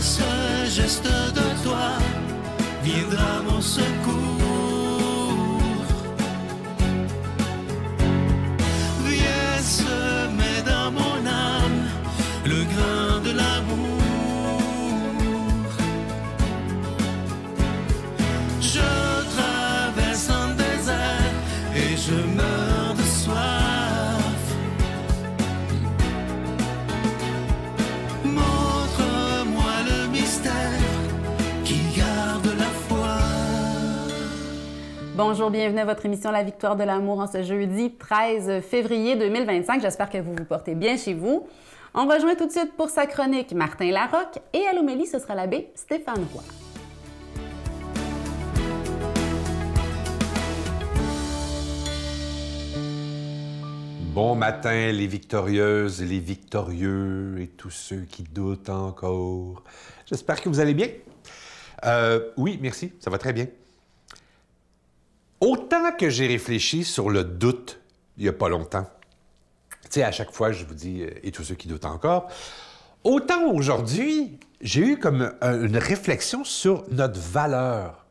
ce geste de toi viendra mon secours. Viens semer dans mon âme le grain de l'amour. Je traverse un désert et je meurs de soif. Montre-moi le mystère qui garde la foi. Bonjour, bienvenue à votre émission La Victoire de l'amour en ce jeudi 13 février 2025. J'espère que vous vous portez bien chez vous. On rejoint tout de suite pour sa chronique Martin Larocque et à l'homélie, ce sera l'abbé Stéphane Roy. Bon matin, les victorieuses, les victorieux et tous ceux qui doutent encore. J'espère que vous allez bien. Oui, merci, ça va très bien. Autant que j'ai réfléchi sur le doute il n'y a pas longtemps, tu sais, à chaque fois, je vous dis « et tous ceux qui doutent encore », autant aujourd'hui, j'ai eu comme une réflexion sur notre valeur.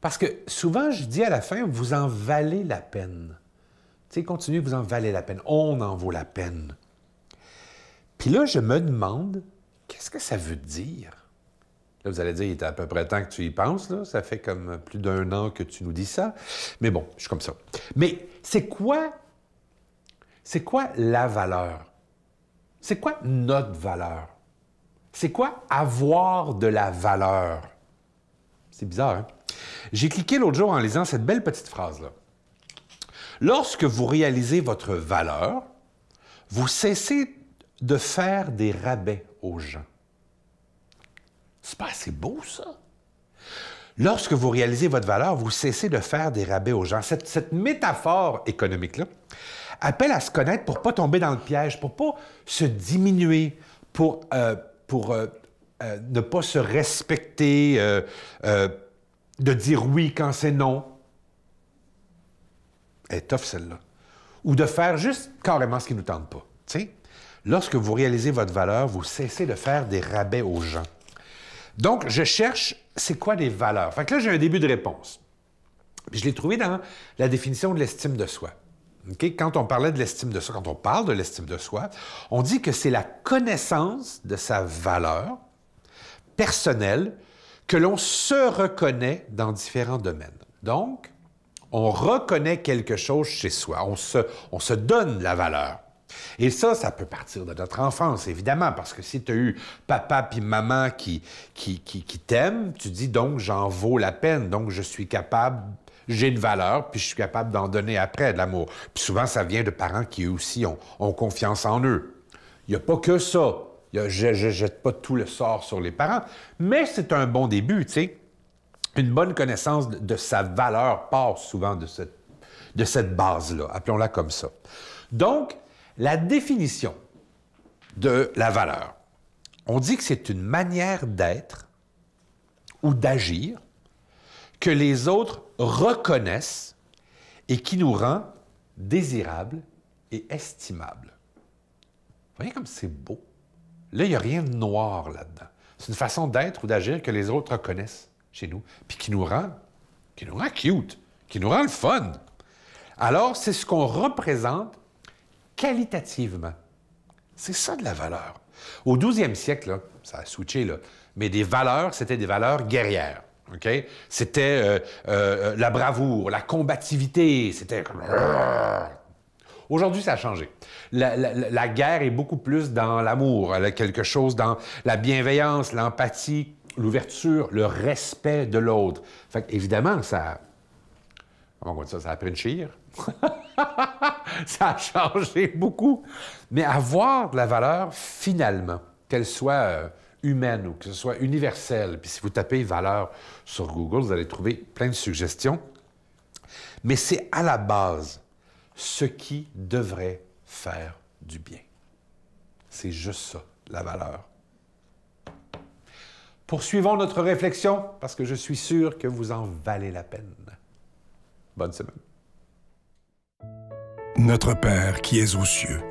Parce que souvent, je dis à la fin « vous en valez la peine ». Tu sais, continuez, vous en valez la peine. On en vaut la peine. Puis là, je me demande, qu'est-ce que ça veut dire? Là, vous allez dire, il est à peu près temps que tu y penses, là. Ça fait comme plus d'1 an que tu nous dis ça. Mais bon, je suis comme ça. Mais c'est quoi la valeur? C'est quoi notre valeur? C'est quoi avoir de la valeur? C'est bizarre, hein? J'ai cliqué l'autre jour en lisant cette belle petite phrase-là. Lorsque vous réalisez votre valeur, vous cessez de faire des rabais aux gens. C'est pas assez beau, ça? Lorsque vous réalisez votre valeur, vous cessez de faire des rabais aux gens. Cette métaphore économique-là appelle à se connaître pour ne pas tomber dans le piège, pour ne pas se diminuer, pour ne pas se respecter, de dire oui quand c'est non. Elle est tough, celle-là. Ou de faire juste carrément ce qui ne nous tente pas. Tu sais, lorsque vous réalisez votre valeur, vous cessez de faire des rabais aux gens. Donc, je cherche, c'est quoi des valeurs? Fait que là, j'ai un début de réponse. Puis je l'ai trouvé dans la définition de l'estime de soi. Okay? Quand on parlait de l'estime de soi, quand on parle de l'estime de soi, on dit que c'est la connaissance de sa valeur personnelle que l'on se reconnaît dans différents domaines. Donc, on reconnaît quelque chose chez soi, on se donne la valeur. Et ça peut partir de notre enfance, évidemment, parce que si tu as eu papa puis maman qui t'aiment, tu dis donc j'en vaux la peine, donc je suis capable, j'ai une valeur, puis je suis capable d'en donner après de l'amour. Puis souvent, ça vient de parents qui eux aussi ont confiance en eux. Il n'y a pas que ça. Je ne jette pas tout le sort sur les parents, mais c'est un bon début, tu sais. Une bonne connaissance de sa valeur part souvent de cette base-là, appelons-la comme ça. Donc, la définition de la valeur, on dit que c'est une manière d'être ou d'agir que les autres reconnaissent et qui nous rend désirables et estimables. Vous voyez comme c'est beau? Là, il n'y a rien de noir là-dedans. C'est une façon d'être ou d'agir que les autres reconnaissent chez nous, puis qui nous rend cute, qui nous rend le fun. Alors, c'est ce qu'on représente qualitativement. C'est ça de la valeur. Au 12e siècle, là, ça a switché, là, mais des valeurs, c'était des valeurs guerrières. Okay? C'était la bravoure, la combativité, c'était... Aujourd'hui, ça a changé. La guerre est beaucoup plus dans l'amour, elle a quelque chose dans la bienveillance, l'empathie, l'ouverture, le respect de l'autre. Fait qu'évidemment, ça a pris une chire. Ça a changé beaucoup. Mais avoir de la valeur, finalement, qu'elle soit humaine ou que ce soit universelle, puis si vous tapez « valeur » sur Google, vous allez trouver plein de suggestions. Mais c'est à la base ce qui devrait faire du bien. C'est juste ça, la valeur. Poursuivons notre réflexion, parce que je suis sûr que vous en valez la peine. Bonne semaine. Notre Père qui es aux cieux,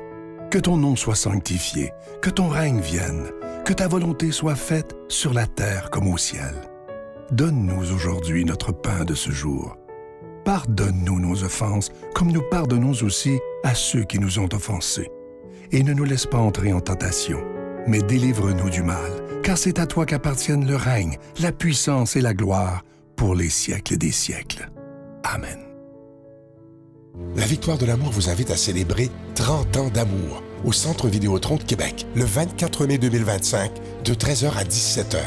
que ton nom soit sanctifié, que ton règne vienne, que ta volonté soit faite sur la terre comme au ciel. Donne-nous aujourd'hui notre pain de ce jour. Pardonne-nous nos offenses, comme nous pardonnons aussi à ceux qui nous ont offensés. Et ne nous laisse pas entrer en tentation, mais délivre-nous du mal, car c'est à toi qu'appartiennent le règne, la puissance et la gloire pour les siècles des siècles. Amen. La Victoire de l'amour vous invite à célébrer 30 ans d'amour au Centre Vidéotron de Québec, le 24 mai 2025, de 13h à 17h.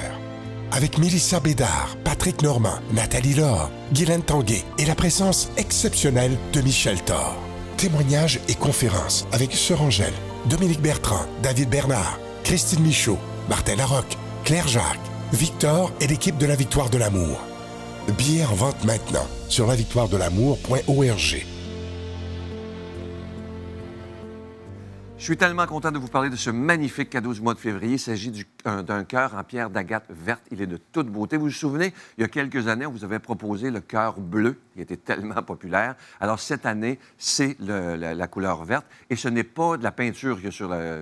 Avec Mélissa Bédard, Patrick Normand, Nathalie Laure, Guylaine Tanguay et la présence exceptionnelle de Michel Thor. Témoignages et conférences avec Sœur Angèle, Dominique Bertrand, David Bernard, Christine Michaud, Martin Larocque, Claire Jacques, Victor et l'équipe de la Victoire de l'amour. Billets en vente maintenant sur lavictoiredelamour.org. Je suis tellement content de vous parler de ce magnifique cadeau du mois de février. Il s'agit d'un cœur en pierre d'agate verte. Il est de toute beauté. Vous vous souvenez, il y a quelques années, on vous avait proposé le cœur bleu, qui était tellement populaire. Alors, cette année, c'est la couleur verte. Et ce n'est pas de la peinture qu'il y a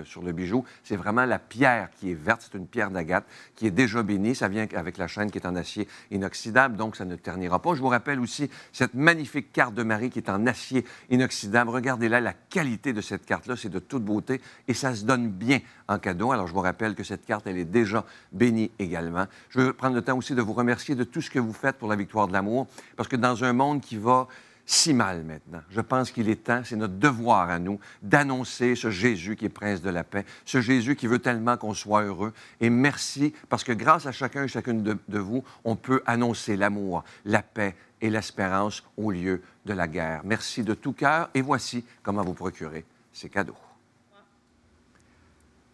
sur le bijou. C'est vraiment la pierre qui est verte. C'est une pierre d'agate qui est déjà bénie. Ça vient avec la chaîne qui est en acier inoxydable, donc ça ne ternira pas. Je vous rappelle aussi cette magnifique carte de Marie qui est en acier inoxydable. Regardez là, la qualité de cette carte-là, c'est de toute beauté et ça se donne bien en cadeau. Alors, je vous rappelle que cette carte, elle est déjà bénie également. Je veux prendre le temps aussi de vous remercier de tout ce que vous faites pour la Victoire de l'amour, parce que dans un monde qui va si mal maintenant, je pense qu'il est temps, c'est notre devoir à nous, d'annoncer ce Jésus qui est prince de la paix, ce Jésus qui veut tellement qu'on soit heureux. Et merci, parce que grâce à chacun et chacune de vous, on peut annoncer l'amour, la paix et l'espérance au lieu de la guerre. Merci de tout cœur et voici comment vous procurer ces cadeaux.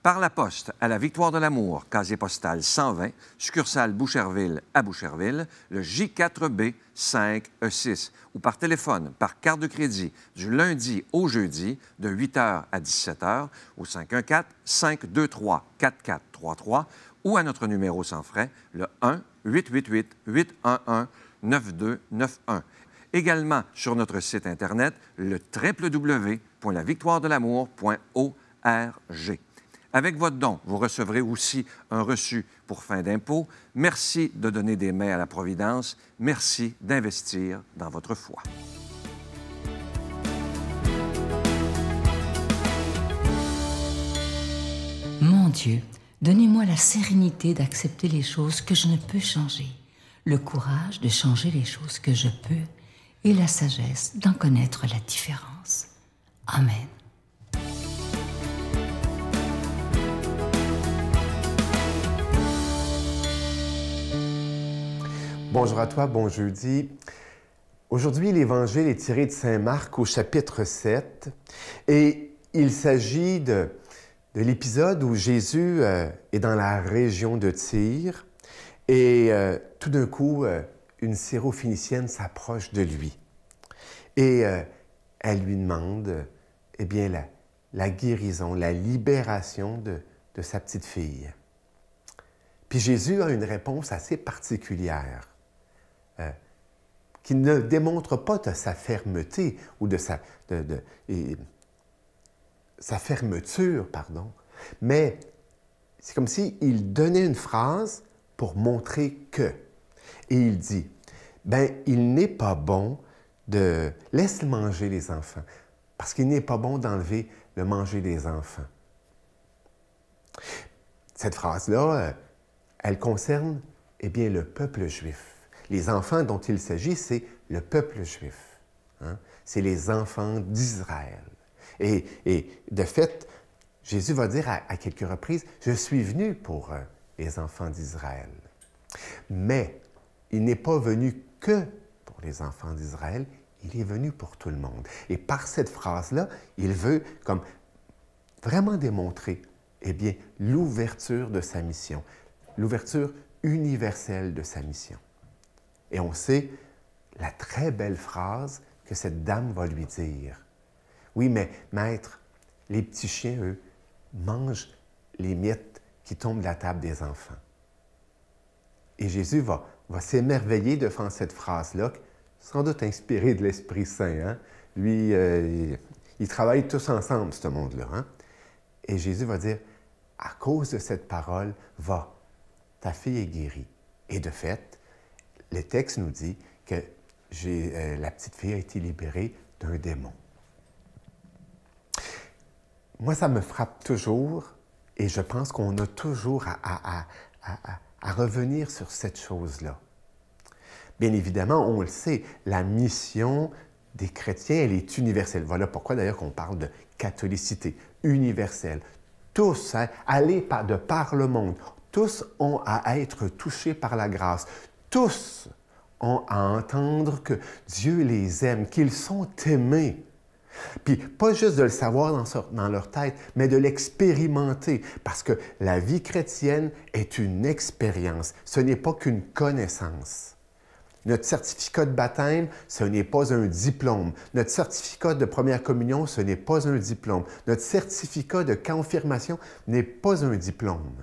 Par la poste, à la Victoire de l'amour, casier postal 120, succursale Boucherville à Boucherville, le J4B 5E6, ou par téléphone, par carte de crédit, du lundi au jeudi, de 8h à 17h, au 514-523-4433, ou à notre numéro sans frais, le 1-888-811-9291. Également sur notre site Internet, le www.lavictoiredelamour.org. Avec votre don, vous recevrez aussi un reçu pour fin d'impôt. Merci de donner des mains à la Providence. Merci d'investir dans votre foi. Mon Dieu, donnez-moi la sérénité d'accepter les choses que je ne peux changer, le courage de changer les choses que je peux et la sagesse d'en connaître la différence. Amen. Bonjour à toi, bon jeudi. Aujourd'hui, l'Évangile est tiré de Saint Marc au chapitre 7 et il s'agit de l'épisode où Jésus est dans la région de Tyr et tout d'un coup, une syrophénicienne s'approche de lui et elle lui demande eh bien, la guérison, la libération de sa petite fille. Puis Jésus a une réponse assez particulière. Qui ne démontre pas de sa fermeté ou de sa fermeture, pardon, mais c'est comme s'il donnait une phrase pour montrer que. Et il dit, ben il n'est pas bon de... Laisse manger les enfants, parce qu'il n'est pas bon d'enlever le manger des enfants. Cette phrase-là, elle concerne, eh bien, le peuple juif. Les enfants dont il s'agit, c'est le peuple juif. Hein? C'est les enfants d'Israël. Et de fait, Jésus va dire à quelques reprises, « Je suis venu pour les enfants d'Israël. » Mais il n'est pas venu que pour les enfants d'Israël, il est venu pour tout le monde. Et par cette phrase-là, il veut comme vraiment démontrer, eh bien, l'ouverture de sa mission, l'ouverture universelle de sa mission. Et on sait la très belle phrase que cette dame va lui dire. « Oui, mais maître, les petits chiens, eux, mangent les miettes qui tombent de la table des enfants. » Et Jésus va s'émerveiller devant cette phrase-là, sans doute inspirée de l'Esprit Saint. Hein? Lui, ils travaillent tous ensemble, ce monde-là. Hein? Et Jésus va dire, à cause de cette parole, va, ta fille est guérie. Et de fait, le texte nous dit que la petite fille a été libérée d'un démon. Moi, ça me frappe toujours et je pense qu'on a toujours à revenir sur cette chose-là. Bien évidemment, on le sait, la mission des chrétiens, elle est universelle. Voilà pourquoi d'ailleurs qu'on parle de catholicité universelle. Tous, hein, aller de par le monde, tous ont à être touchés par la grâce. Tous ont à entendre que Dieu les aime, qu'ils sont aimés. Puis pas juste de le savoir dans leur tête, mais de l'expérimenter. Parce que la vie chrétienne est une expérience. Ce n'est pas qu'une connaissance. Notre certificat de baptême, ce n'est pas un diplôme. Notre certificat de première communion, ce n'est pas un diplôme. Notre certificat de confirmation n'est pas un diplôme.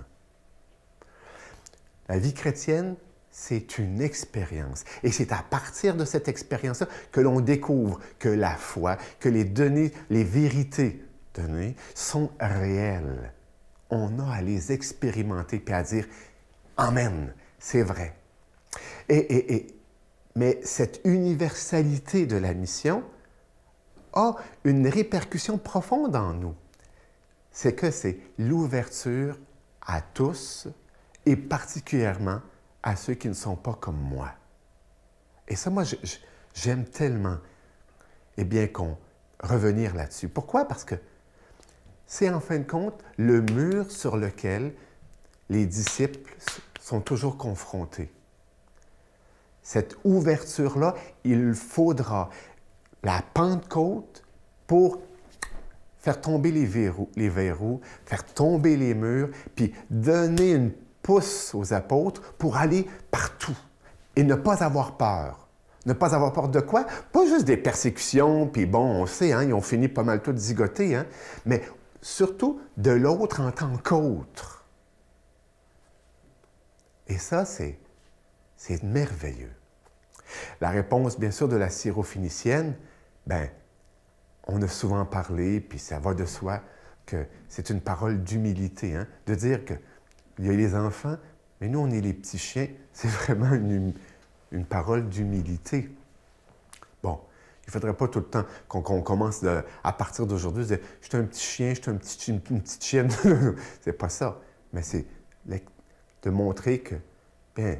La vie chrétienne, c'est une expérience. Et c'est à partir de cette expérience-là que l'on découvre que la foi, que les données, les vérités données sont réelles. On a à les expérimenter puis à dire « Amen, c'est vrai ». Mais cette universalité de la mission a une répercussion profonde en nous. C'est que c'est l'ouverture à tous et particulièrement à ceux qui ne sont pas comme moi. Et ça, moi, j'aime tellement, eh bien, qu'on revenir là-dessus. Pourquoi? Parce que c'est en fin de compte le mur sur lequel les disciples sont toujours confrontés. Cette ouverture-là, il faudra la Pentecôte pour faire tomber les verrous, faire tomber les murs, puis donner une pousse aux apôtres pour aller partout et ne pas avoir peur. Ne pas avoir peur de quoi? Pas juste des persécutions, puis bon, on sait, hein, ils ont fini pas mal tous zigotés, hein, mais surtout de l'autre en tant qu'autre. Et ça, c'est merveilleux. La réponse, bien sûr, de la syrophénicienne, bien, on a souvent parlé, puis ça va de soi, que c'est une parole d'humilité, hein, de dire que il y a les enfants, mais nous, on est les petits chiens. C'est vraiment une parole d'humilité. Bon, il ne faudrait pas tout le temps qu'on commence à partir d'aujourd'hui, de dire « je suis un petit chien, je suis une petite chienne ». C'est pas ça. Mais c'est de montrer que, bien,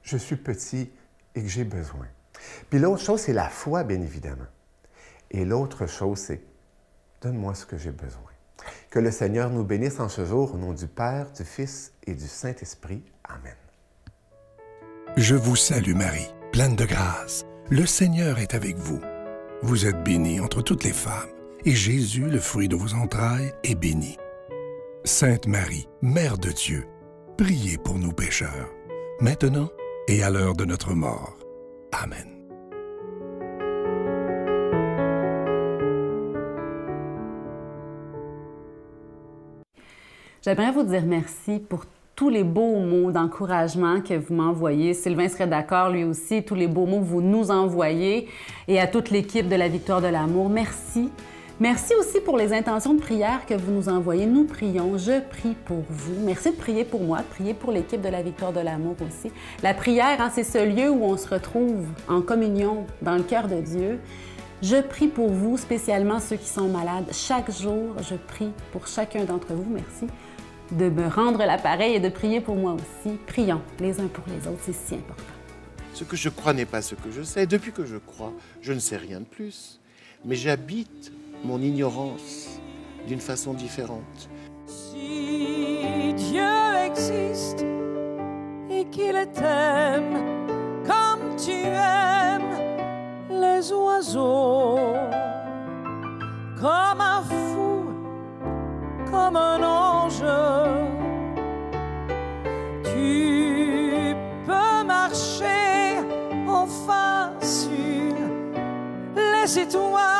je suis petit et que j'ai besoin. Puis l'autre chose, c'est la foi, bien évidemment. Et l'autre chose, c'est « donne-moi ce que j'ai besoin ». Que le Seigneur nous bénisse en ce jour, au nom du Père, du Fils et du Saint-Esprit. Amen. Je vous salue Marie, pleine de grâce. Le Seigneur est avec vous. Vous êtes bénie entre toutes les femmes, et Jésus, le fruit de vos entrailles, est béni. Sainte Marie, Mère de Dieu, priez pour nous pécheurs, maintenant et à l'heure de notre mort. Amen. J'aimerais vous dire merci pour tous les beaux mots d'encouragement que vous m'envoyez. Sylvain serait d'accord, lui aussi, tous les beaux mots que vous nous envoyez et à toute l'équipe de la Victoire de l'amour. Merci. Merci aussi pour les intentions de prière que vous nous envoyez. Nous prions, je prie pour vous. Merci de prier pour moi, de prier pour l'équipe de la Victoire de l'amour aussi. La prière, hein, c'est ce lieu où on se retrouve en communion dans le cœur de Dieu. Je prie pour vous, spécialement ceux qui sont malades. Chaque jour, je prie pour chacun d'entre vous. Merci de me rendre l'appareil et de prier pour moi aussi. Prions les uns pour les autres, c'est si important. Ce que je crois n'est pas ce que je sais. Depuis que je crois, je ne sais rien de plus. Mais j'habite mon ignorance d'une façon différente. Si Dieu existe et qu'il t'aime comme tu aimes les oiseaux, comme un fou, comme un ange, tu peux marcher enfin sur les étoiles